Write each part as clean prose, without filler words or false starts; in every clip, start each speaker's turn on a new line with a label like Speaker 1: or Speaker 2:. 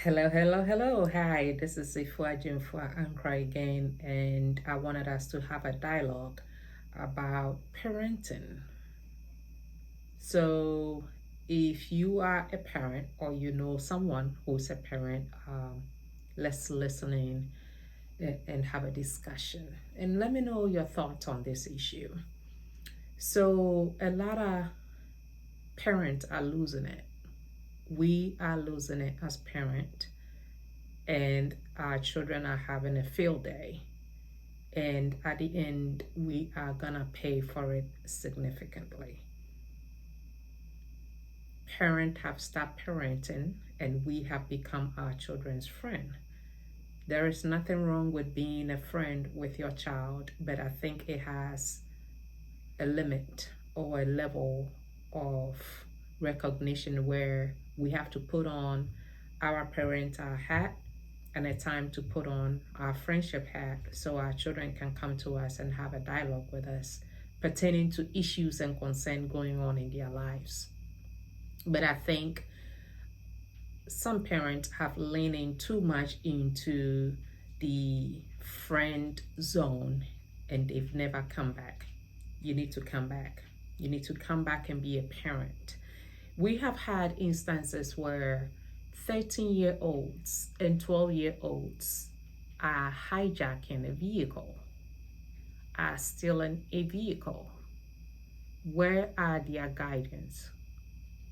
Speaker 1: Hello, hello, hello. Hi, this is Ifua Jimfua Ankra again, and I wanted us to have a dialogue about parenting. So, if you are a parent or you know someone who's a parent, let's listen in and have a discussion. And let me know your thoughts on this issue. So, a lot of parents are losing it. We are losing it as parents, and our children are having a field day, and at the end we are gonna pay for it significantly. Parents have stopped parenting and we have become our children's friend. There is nothing wrong with being a friend with your child, but I think it has a limit or a level of recognition where we have to put on our parental hat and a time to put on our friendship hat so our children can come to us and have a dialogue with us pertaining to issues and concern going on in their lives. But I think some parents have leaning too much into the friend zone and they've never come back. You need to come back. You need to come back and be a parent. We have had instances where 13-year-olds and 12-year-olds are hijacking a vehicle, are stealing a vehicle. Where are their guidance?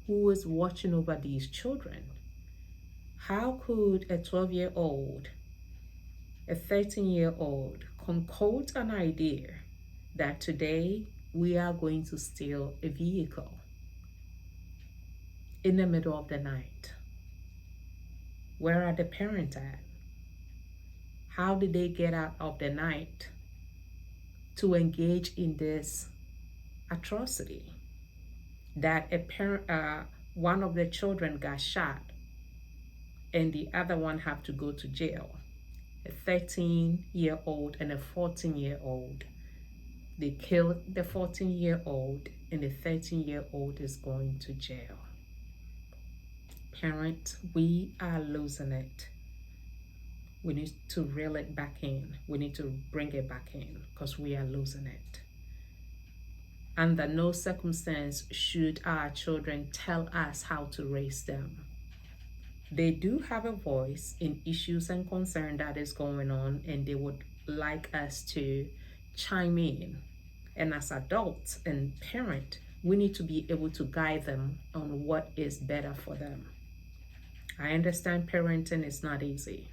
Speaker 1: Who is watching over these children? How could a 12-year-old, a 13-year-old concoct an idea that today we are going to steal a vehicle in the middle of the night? Where are the parents at? How did they get out of the night to engage in this atrocity? That a parent, one of the children got shot and the other one have to go to jail. A 13-year-old and a 14-year-old. They killed the 14-year-old and the 13-year-old is going to jail. Parents, we are losing it. We need to reel it back in. We need to bring it back in because we are losing it. Under no circumstance should our children tell us how to raise them. They do have a voice in issues and concern that is going on, and they would like us to chime in. And as adults and parents, we need to be able to guide them on what is better for them. I understand parenting is not easy.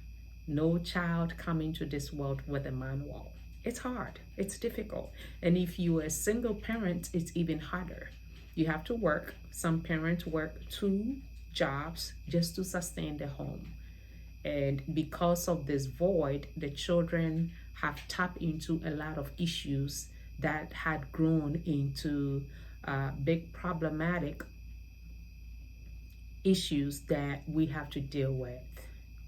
Speaker 1: No child coming to this world with a manual. It's hard, it's difficult. And if you're a single parent, it's even harder. You have to work. Some parents work 2 jobs just to sustain the home. And because of this void, the children have tapped into a lot of issues that had grown into big problematic issues that we have to deal with.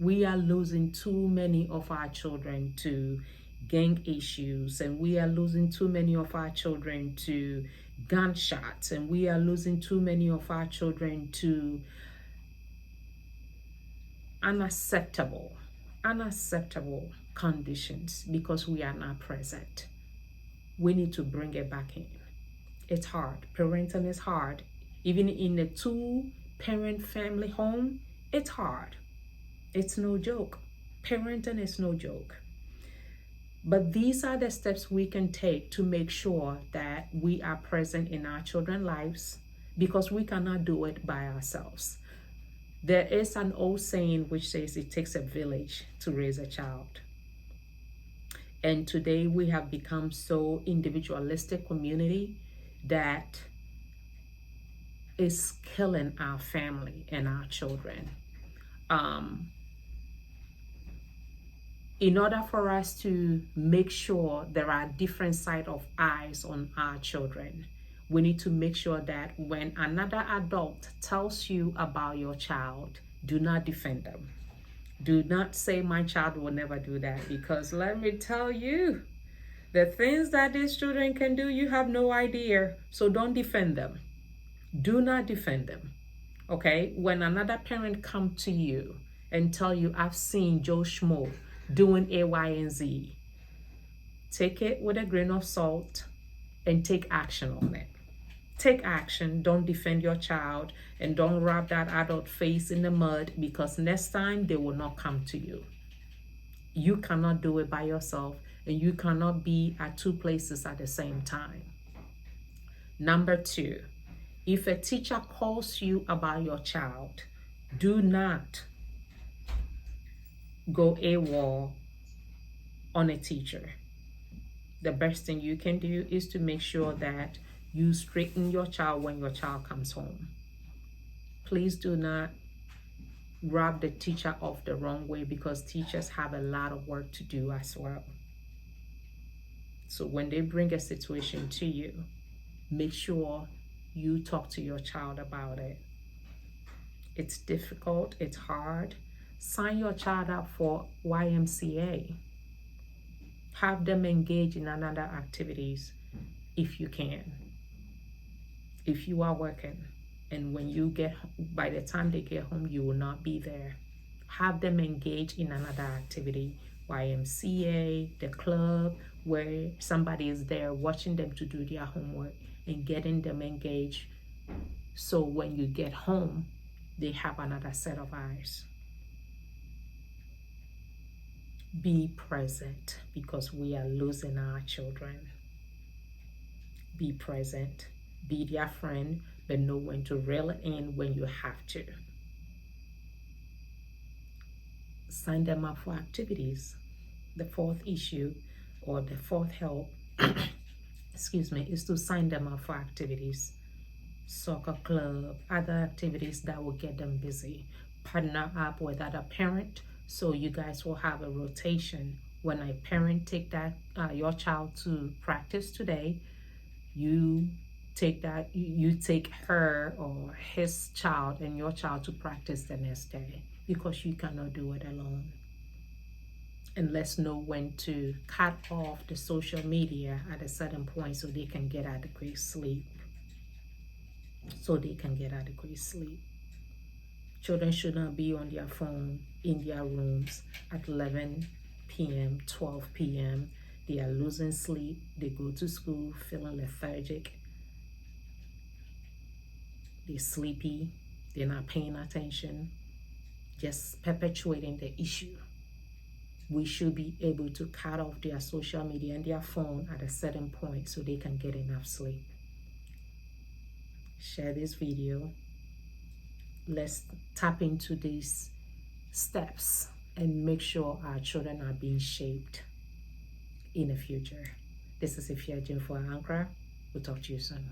Speaker 1: We are losing too many of our children to gang issues, and we are losing too many of our children to gunshots, and we are losing too many of our children to unacceptable conditions because we are not present. We need to bring it back in. It's hard. Parenting is hard. Even in a 2-parent family home, it's hard. It's no joke. Parenting is no joke. But these are the steps we can take to make sure that we are present in our children's lives, because we cannot do it by ourselves. There is an old saying which says it takes a village to raise a child. And today we have become so individualistic community that is killing our family and our children. In order for us to make sure there are different side of eyes on our children, we need to make sure that when another adult tells you about your child, do not defend them. Do not say my child will never do that, because let me tell you, the things that these children can do, you have no idea. So don't defend them. Do not defend them. Okay? When another parent comes to you and tell you, I've seen Joe Schmo doing A, Y, and Z. Take it with a grain of salt and take action on it. Take action. Don't defend your child, and don't wrap that adult face in the mud, because next time they will not come to you. You cannot do it by yourself, and you cannot be at two places at the same time. Number 2, if a teacher calls you about your child, do not go AWOL on a teacher. The best thing you can do is to make sure that you straighten your child when your child comes home. Please do not rub the teacher off the wrong way, because teachers have a lot of work to do as well. So when they bring a situation to you, make sure you talk to your child about it. It's difficult, it's hard. Sign your child up for YMCA. Have them engage in another activities if you can. If you are working, and when you get, by the time they get home, you will not be there. Have them engage in another activity, YMCA, the club, where somebody is there watching them to do their homework and getting them engaged. So when you get home, they have another set of eyes. Be present, because we are losing our children. Be present. Be their friend, but know when to reel it in when you have to. Sign them up for activities. The fourth issue, or the fourth help, is to sign them up for activities. Soccer club, other activities that will get them busy. Partner up with other parent, so you guys will have a rotation. When a parent take that your child to practice today, you take her or his child and your child to practice the next day, because you cannot do it alone. And let's know when to cut off the social media at a certain point, so they can get adequate sleep. Children should not be on their phone in their rooms at 11 p.m., 12 p.m. They are losing sleep. They go to school feeling lethargic. They're sleepy. They're not paying attention. Just perpetuating the issue. We should be able to cut off their social media and their phone at a certain point, so they can get enough sleep. Share this video. Let's tap into these steps and make sure our children are being shaped in the future. This is Ifya Jim for Ankara. We'll talk to you soon.